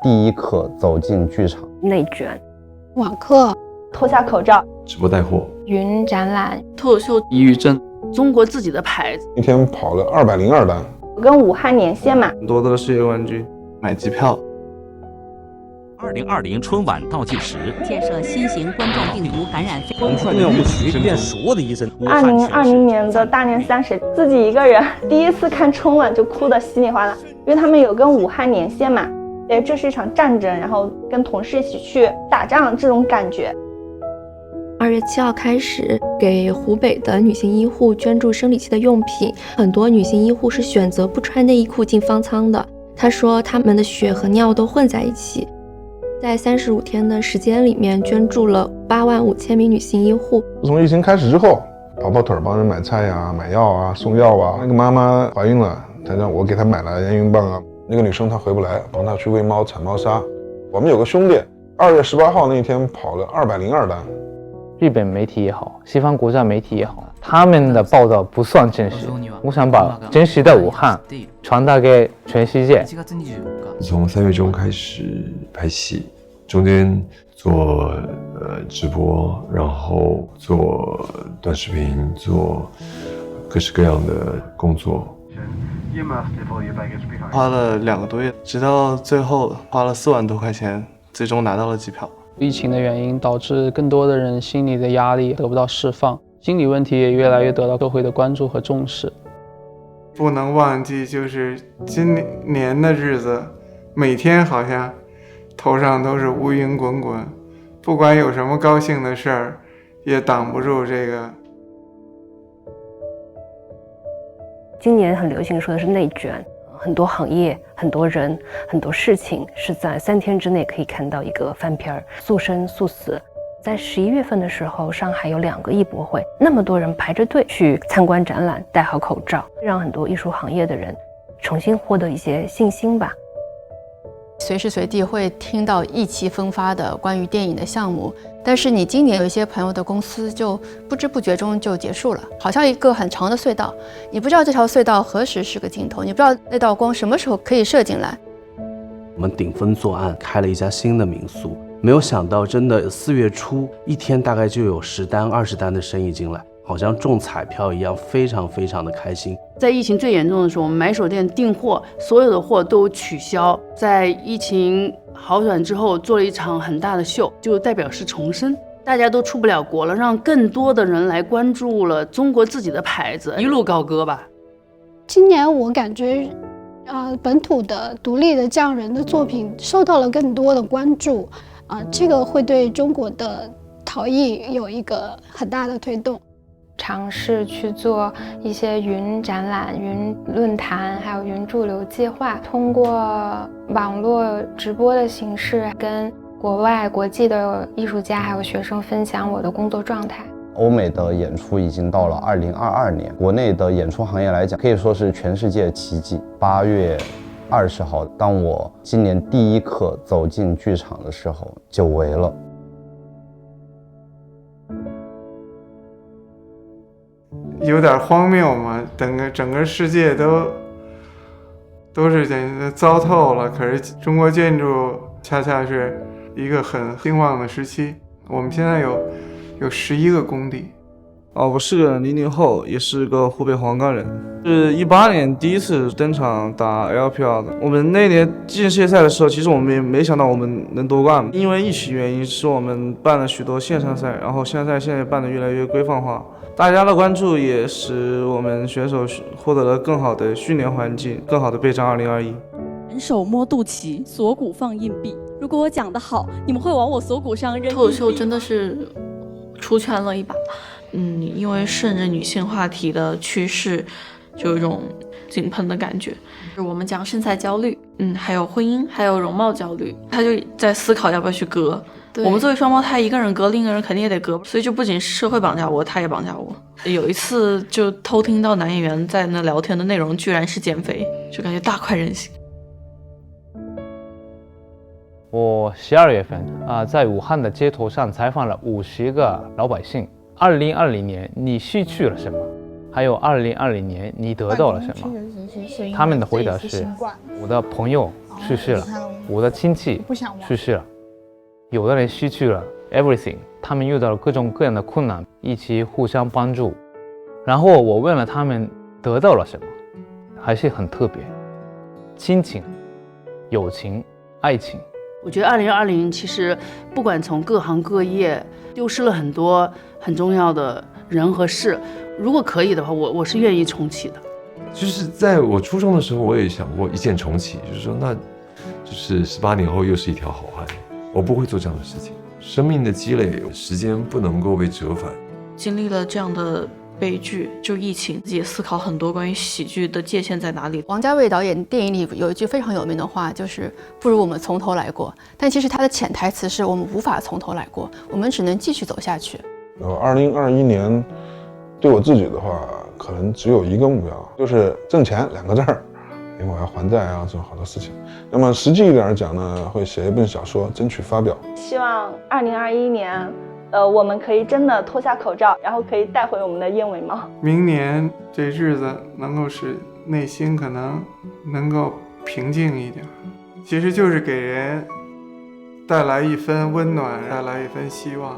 第一课走进剧场，内卷，网课，脱下口罩，直播带货，云展览，脱口秀，抑郁症，中国自己的牌子。一天跑了202单，我跟武汉连线嘛，夺得了世界冠军，买机票。2020春晚倒计时，建设新型冠状病毒感染彭帅的乐曲变所有的医生。2020年的大年30，自己一个人第一次看春晚就哭得稀里哗啦，因为他们有跟武汉连线嘛，对，这是一场战争，然后跟同事一起去打仗这种感觉。2月7号开始给湖北的女性医护捐助生理期的用品，很多女性医护是选择不穿内衣裤进方舱的。她说她们的血和尿都混在一起。在35天的时间里面，捐助了85000名女性医护。从疫情开始之后，跑腿帮人买菜呀、买药啊、送药啊。那个妈妈怀孕了，她让我给她买了验孕棒啊。那个女生她回不来，帮她去喂猫、铲猫砂。我们有个兄弟，2月18号那天跑了202单。日本媒体也好，西方国家媒体也好，他们的报道不算真实。我想把真实的武汉传达给全世界。从3月中开始拍戏，中间做直播，然后做短视频，做各式各样的工作。花了2个多月，直到最后花了4万多块钱，最终拿到了机票。疫情的原因导致更多的人心理的压力得不到释放，心理问题也越来越得到社会的关注和重视。不能忘记，就是今年的日子，每天好像头上都是乌云滚滚，不管有什么高兴的事儿，也挡不住这个。今年很流行说的是内卷，很多行业、很多人、很多事情是在3天之内可以看到一个翻篇，速生速死。在11月份的时候，上海有2个艺博会，那么多人排着队去参观展览，戴好口罩，让很多艺术行业的人重新获得一些信心吧。随时随地会听到意气风发的关于电影的项目，但是你今年有一些朋友的公司就不知不觉中就结束了，好像一个很长的隧道，你不知道这条隧道何时是个尽头，你不知道那道光什么时候可以射进来。我们顶风作案，开了一家新的民宿，没有想到真的4月初一天大概就有10单、20单的生意进来，好像中彩票一样，非常非常的开心。在疫情最严重的时候，我们买手店订货，所有的货都取消。在疫情好转之后，做了一场很大的秀，就代表是重生。大家都出不了国了，让更多的人来关注了中国自己的牌子，一路高歌吧。今年我感觉，本土的独立的匠人的作品受到了更多的关注，这个会对中国的陶艺有一个很大的推动。尝试去做一些云展览、云论坛，还有云驻留计划，通过网络直播的形式跟国外国际的艺术家还有学生分享我的工作状态。欧美的演出已经到了2022年，国内的演出行业来讲，可以说是全世界奇迹。8月20号，当我今年第一课走进剧场的时候，久违了。有点荒谬嘛，整个世界都是糟透了，可是中国建筑恰恰是一个很兴旺的时期。我们现在有11个工地。我是个00后，也是个湖北黄冈人，是18年第一次登场打 LPL 的。我们那年进世界赛的时候，其实我们也没想到我们能夺冠，因为疫情原因，是我们办了许多线上赛，然后线上赛现在办得越来越规范化。大家的关注也使我们选手获得了更好的训练环境，更好的备战2021。人手摸肚脐，锁骨放硬币。如果我讲得好，你们会往我锁骨上扔硬币。脱口秀真的是出圈了一把，因为顺着女性话题的趋势，就有一种井喷的感觉。我们讲身材焦虑，还有婚姻，还有容貌焦虑，他就在思考要不要去割。我们作为双胞胎，一个人割，另一个人肯定也得割，所以就不仅社会绑架我，他也绑架我。有一次就偷听到男演员在那聊天的内容居然是减肥，就感觉大快人心。我12月份在武汉的街头上采访了50个老百姓。2020年你失去了什么？还有2020年你得到了什么？他们的回答是：我的朋友去世了，我的亲戚去世了，有的人失去了 everything， 他们遇到了各种各样的困难，一起互相帮助。然后我问了他们得到了什么，还是很特别，亲情、友情、爱情。我觉得2020其实不管从各行各业丢失了很多很重要的人和事，如果可以的话，我是愿意重启的。就是在我初中的时候，我也想过一键重启，就是说，那就是18年后又是一条好汉，我不会做这样的事情。生命的积累，时间不能够被折返。经历了这样的悲剧，就疫情，自己思考很多关于喜剧的界限在哪里。王家卫导演电影里有一句非常有名的话，就是不如我们从头来过。但其实他的潜台词是我们无法从头来过，我们只能继续走下去。2021年对我自己的话，可能只有一个目标，就是挣钱2个字儿，因为我要还债啊，做好多事情。那么实际一点讲呢，会写一本小说，争取发表。希望2021年，我们可以真的脱下口罩，然后可以带回我们的燕尾帽。明年这日子能够使内心可能能够平静一点，其实就是给人带来一份温暖，带来一份希望。